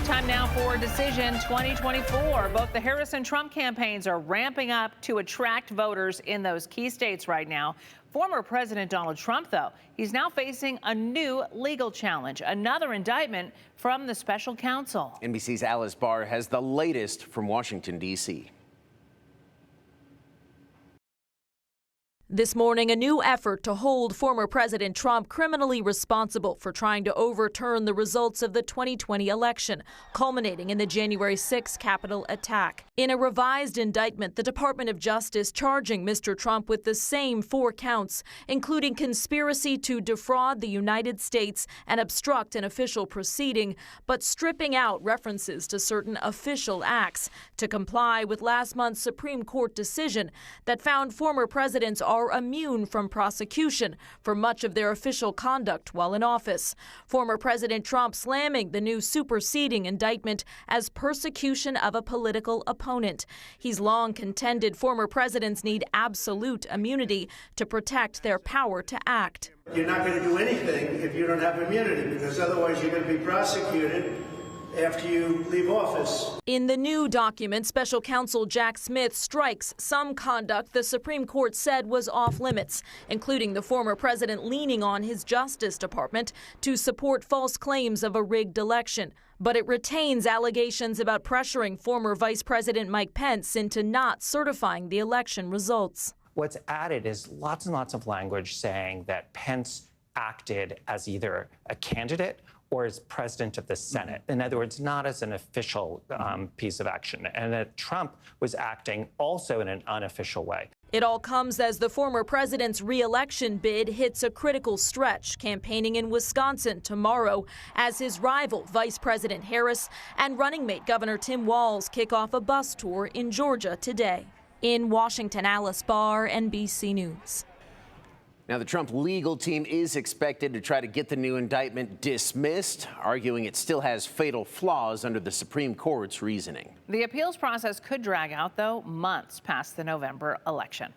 Time now for Decision 2024. Both the Harris and Trump campaigns are ramping up to attract voters in those key states right now. Former President Donald Trump, though, he's now facing a new legal challenge, another indictment from the special counsel. NBC's Alice Barr has the latest from Washington, D.C. This morning, a new effort to hold former President Trump criminally responsible for trying to overturn the results of the 2020 election, culminating in the January 6 Capitol attack. In a revised indictment, the Department of Justice charging Mr. Trump with the same 4 counts, including conspiracy to defraud the United States and obstruct an official proceeding, but stripping out references to certain official acts to comply with last month's Supreme Court decision that found former presidents are immune from prosecution for much of their official conduct while in office. Former President Trump slamming the new superseding indictment as persecution of a political opponent. He's long contended former presidents need absolute immunity to protect their power to act. You're not going to do anything if you don't have immunity, because otherwise you're going to be prosecuted after you leave office. In the new document, special counsel Jack Smith strikes some conduct the Supreme Court said was off limits, including the former president leaning on his Justice Department to support false claims of a rigged election. But it retains allegations about pressuring former Vice President Mike Pence into not certifying the election results. What's added is lots and lots of language saying that Pence acted as either a candidate or as president of the Senate. In other words, not as an official piece of action, and that Trump was acting also in an unofficial way. It all comes as the former president's re-election bid hits a critical stretch, campaigning in Wisconsin tomorrow as his rival, Vice President Harris, and running mate Governor Tim Walz kick off a bus tour in Georgia today. In Washington, Alice Barr, NBC News. Now, the Trump legal team is expected to try to get the new indictment dismissed, arguing it still has fatal flaws under the Supreme Court's reasoning. The appeals process could drag out, though, months past the November election.